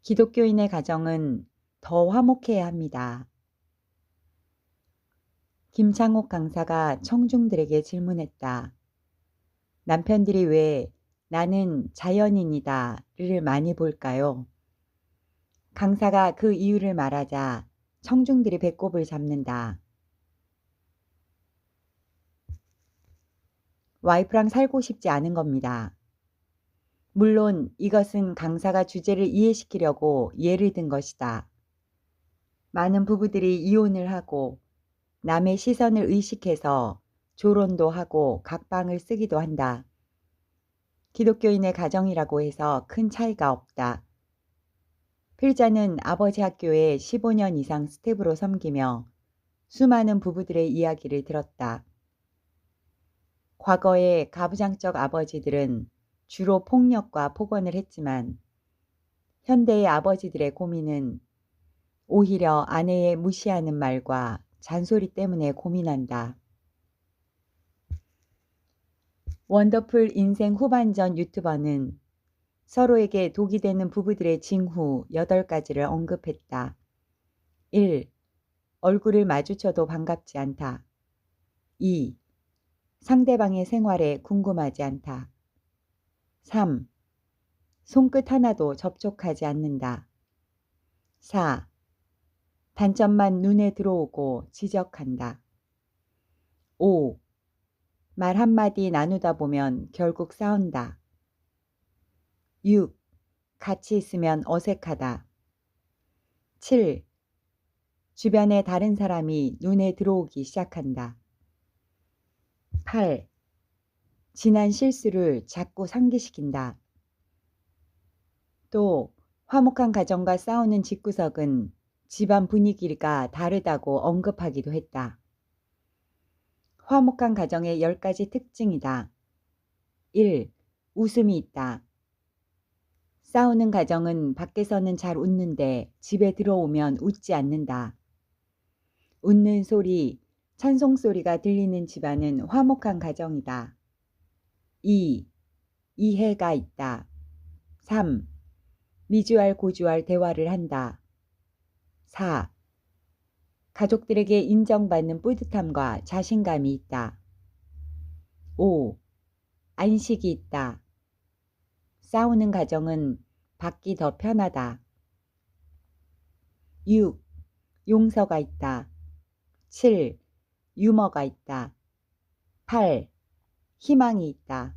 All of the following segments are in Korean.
기독교인의 가정은 더 화목해야 합니다. 김창옥 강사가 청중들에게 질문했다. 남편들이 왜 나는 자연인이다를 많이 볼까요? 강사가 그 이유를 말하자 청중들이 배꼽을 잡는다. 와이프랑 살고 싶지 않은 겁니다. 물론 이것은 강사가 주제를 이해시키려고 예를 든 것이다. 많은 부부들이 이혼을 하고 남의 시선을 의식해서 조론도 하고 각방을 쓰기도 한다. 기독교인의 가정이라고 해서 큰 차이가 없다. 필자는 아버지 학교에 15년 이상 스텝으로 섬기며 수많은 부부들의 이야기를 들었다. 과거의 가부장적 아버지들은 주로 폭력과 폭언을 했지만 현대의 아버지들의 고민은 오히려 아내의 무시하는 말과 잔소리 때문에 고민한다. 원더풀 인생 후반전 유튜버는 서로에게 독이 되는 부부들의 징후 8가지를 언급했다. 1. 얼굴을 마주쳐도 반갑지 않다. 2. 상대방의 생활에 궁금하지 않다. 3. 손끝 하나도 접촉하지 않는다. 4. 단점만 눈에 들어오고 지적한다. 5. 말 한마디 나누다 보면 결국 싸운다. 6. 같이 있으면 어색하다. 7. 주변에 다른 사람이 눈에 들어오기 시작한다. 8. 지난 실수를 자꾸 상기시킨다. 또 화목한 가정과 싸우는 집구석은 집안 분위기가 다르다고 언급하기도 했다. 화목한 가정의 10가지 특징이다. 1. 웃음이 있다. 싸우는 가정은 밖에서는 잘 웃는데 집에 들어오면 웃지 않는다. 웃는 소리, 찬송소리가 들리는 집안은 화목한 가정이다. 2. 이해가 있다. 3. 미주알 고주알 대화를 한다. 4. 가족들에게 인정받는 뿌듯함과 자신감이 있다. 5. 안식이 있다. 싸우는 가정은 받기 더 편하다. 6. 용서가 있다. 7. 유머가 있다. 8. 희망이 있다.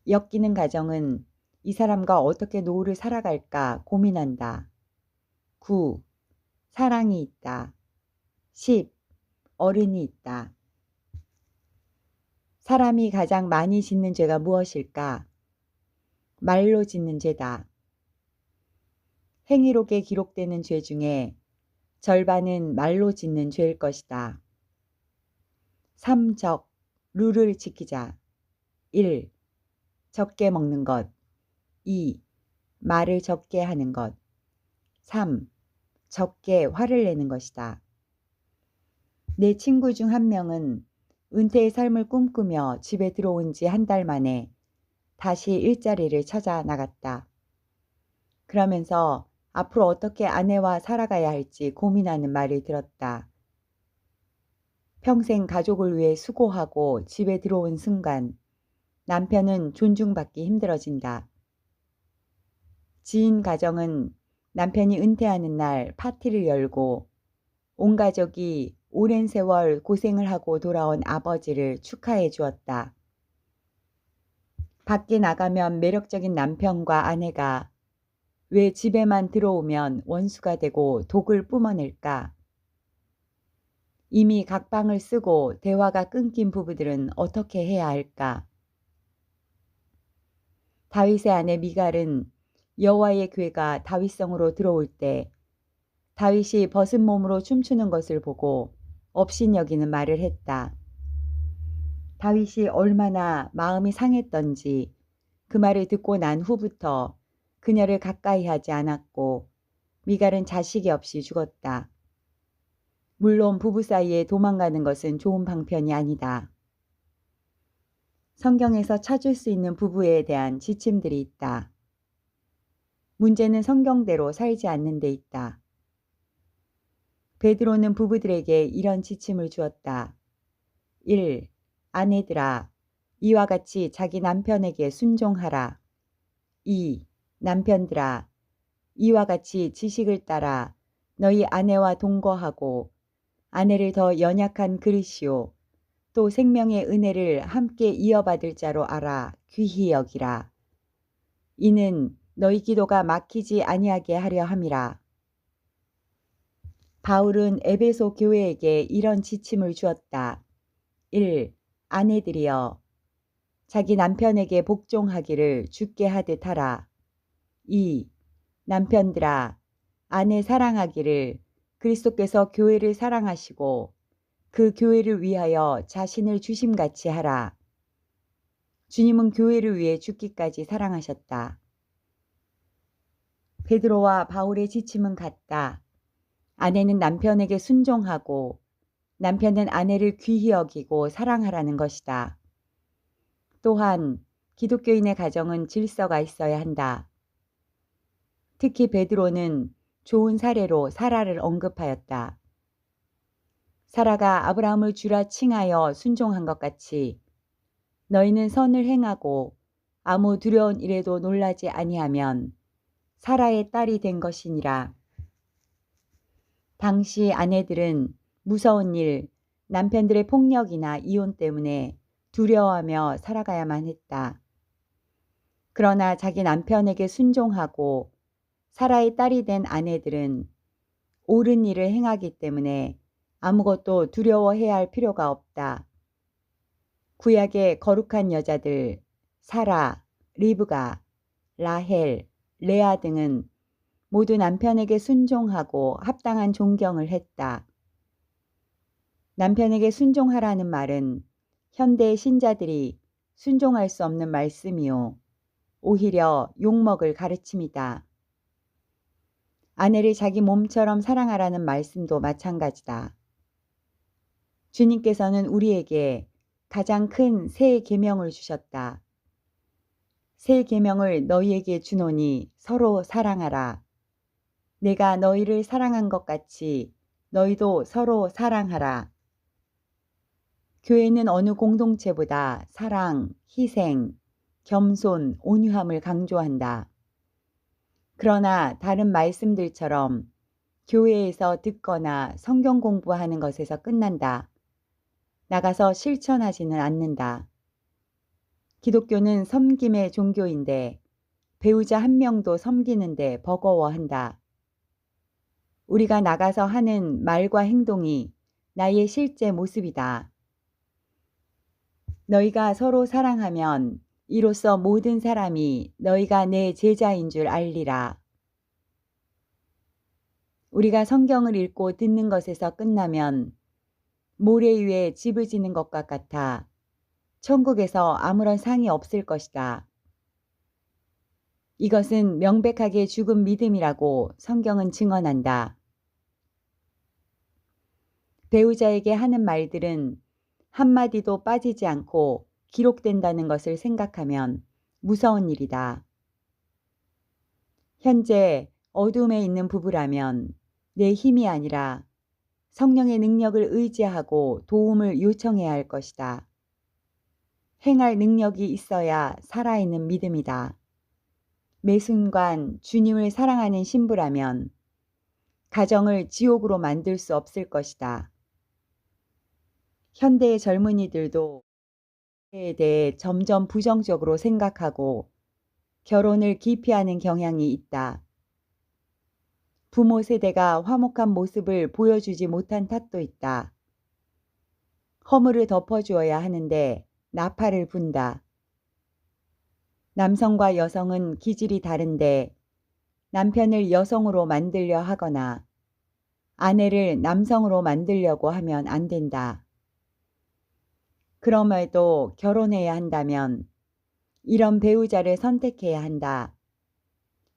엮이는 가정은 이 사람과 어떻게 노후를 살아갈까 고민한다. 9. 사랑이 있다. 10. 어른이 있다. 사람이 가장 많이 짓는 죄가 무엇일까? 말로 짓는 죄다. 행위록에 기록되는 죄 중에 절반은 말로 짓는 죄일 것이다. 3적, 룰을 지키자. 1. 적게 먹는 것. 2. 말을 적게 하는 것. 3. 적게 화를 내는 것이다. 내 친구 중 한 명은 은퇴의 삶을 꿈꾸며 집에 들어온 지 한 달 만에 다시 일자리를 찾아 나갔다. 그러면서 앞으로 어떻게 아내와 살아가야 할지 고민하는 말을 들었다. 평생 가족을 위해 수고하고 집에 들어온 순간 남편은 존중받기 힘들어진다. 지인 가정은 남편이 은퇴하는 날 파티를 열고 온 가족이 오랜 세월 고생을 하고 돌아온 아버지를 축하해 주었다. 밖에 나가면 매력적인 남편과 아내가 왜 집에만 들어오면 원수가 되고 독을 뿜어낼까? 이미 각방을 쓰고 대화가 끊긴 부부들은 어떻게 해야 할까? 다윗의 아내 미갈은 여호와의 궤가 다윗성으로 들어올 때 다윗이 벗은 몸으로 춤추는 것을 보고 업신여기는 말을 했다. 다윗이 얼마나 마음이 상했던지 그 말을 듣고 난 후부터 그녀를 가까이 하지 않았고 미갈은 자식이 없이 죽었다. 물론 부부 사이에 도망가는 것은 좋은 방편이 아니다. 성경에서 찾을 수 있는 부부에 대한 지침들이 있다. 문제는 성경대로 살지 않는 데 있다. 베드로는 부부들에게 이런 지침을 주었다. 1. 아내들아, 이와 같이 자기 남편에게 순종하라. 2. 남편들아, 이와 같이 지식을 따라 너희 아내와 동거하고 아내를 더 연약한 그릇이요 또 생명의 은혜를 함께 이어받을 자로 알아 귀히 여기라. 이는 너희 기도가 막히지 아니하게 하려 함이라. 바울은 에베소 교회에게 이런 지침을 주었다. 1. 아내들이여, 자기 남편에게 복종하기를 주께 하듯 하라. 2. 남편들아, 아내 사랑하기를 그리스도께서 교회를 사랑하시고 그 교회를 위하여 자신을 주심같이 하라. 주님은 교회를 위해 죽기까지 사랑하셨다. 베드로와 바울의 지침은 같다. 아내는 남편에게 순종하고 남편은 아내를 귀히 여기고 사랑하라는 것이다. 또한 기독교인의 가정은 질서가 있어야 한다. 특히 베드로는 좋은 사례로 사라를 언급하였다. 사라가 아브라함을 주라 칭하여 순종한 것 같이 너희는 선을 행하고 아무 두려운 일에도 놀라지 아니하면 사라의 딸이 된 것이니라. 당시 아내들은 무서운 일, 남편들의 폭력이나 이혼 때문에 두려워하며 살아가야만 했다. 그러나 자기 남편에게 순종하고 사라의 딸이 된 아내들은 옳은 일을 행하기 때문에 아무것도 두려워해야 할 필요가 없다. 구약의 거룩한 여자들 사라, 리브가, 라헬, 레아 등은 모두 남편에게 순종하고 합당한 존경을 했다. 남편에게 순종하라는 말은 현대 신자들이 순종할 수 없는 말씀이요 오히려 욕먹을 가르침이다. 아내를 자기 몸처럼 사랑하라는 말씀도 마찬가지다. 주님께서는 우리에게 가장 큰 새 계명을 주셨다. 새 계명을 너희에게 주노니 서로 사랑하라. 내가 너희를 사랑한 것 같이 너희도 서로 사랑하라. 교회는 어느 공동체보다 사랑, 희생, 겸손, 온유함을 강조한다. 그러나 다른 말씀들처럼 교회에서 듣거나 성경 공부하는 것에서 끝난다. 나가서 실천하지는 않는다. 기독교는 섬김의 종교인데 배우자 한 명도 섬기는데 버거워한다. 우리가 나가서 하는 말과 행동이 나의 실제 모습이다. 너희가 서로 사랑하면 이로써 모든 사람이 너희가 내 제자인 줄 알리라. 우리가 성경을 읽고 듣는 것에서 끝나면 모래 위에 집을 짓는 것과 같아 천국에서 아무런 상이 없을 것이다. 이것은 명백하게 죽은 믿음이라고 성경은 증언한다. 배우자에게 하는 말들은 한마디도 빠지지 않고 기록된다는 것을 생각하면 무서운 일이다. 현재 어둠에 있는 부부라면 내 힘이 아니라 성령의 능력을 의지하고 도움을 요청해야 할 것이다. 행할 능력이 있어야 살아있는 믿음이다. 매 순간 주님을 사랑하는 신부라면 가정을 지옥으로 만들 수 없을 것이다. 현대의 젊은이들도 에 대해 점점 부정적으로 생각하고 결혼을 기피하는 경향이 있다. 부모 세대가 화목한 모습을 보여주지 못한 탓도 있다. 허물을 덮어주어야 하는데 나팔을 분다. 남성과 여성은 기질이 다른데 남편을 여성으로 만들려 하거나 아내를 남성으로 만들려고 하면 안 된다. 그럼에도 결혼해야 한다면 이런 배우자를 선택해야 한다.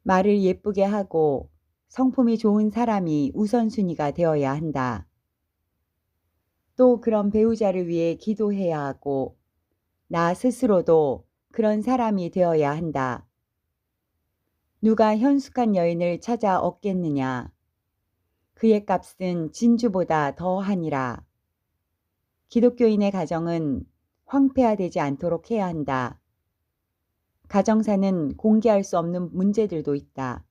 말을 예쁘게 하고 성품이 좋은 사람이 우선순위가 되어야 한다. 또 그런 배우자를 위해 기도해야 하고 나 스스로도 그런 사람이 되어야 한다. 누가 현숙한 여인을 찾아 얻겠느냐. 그의 값은 진주보다 더하니라. 기독교인의 가정은 황폐화되지 않도록 해야 한다. 가정사는 공개할 수 없는 문제들도 있다.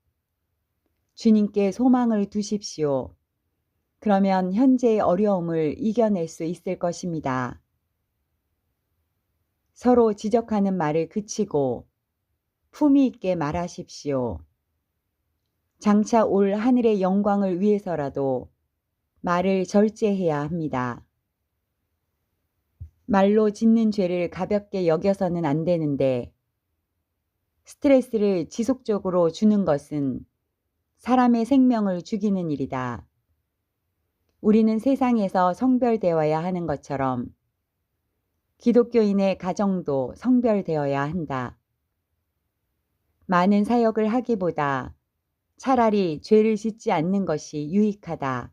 주님께 소망을 두십시오. 그러면 현재의 어려움을 이겨낼 수 있을 것입니다. 서로 지적하는 말을 그치고 품위 있게 말하십시오. 장차 올 하늘의 영광을 위해서라도 말을 절제해야 합니다. 말로 짓는 죄를 가볍게 여겨서는 안 되는데 스트레스를 지속적으로 주는 것은 사람의 생명을 죽이는 일이다. 우리는 세상에서 성별되어야 하는 것처럼 기독교인의 가정도 성별되어야 한다. 많은 사역을 하기보다 차라리 죄를 짓지 않는 것이 유익하다.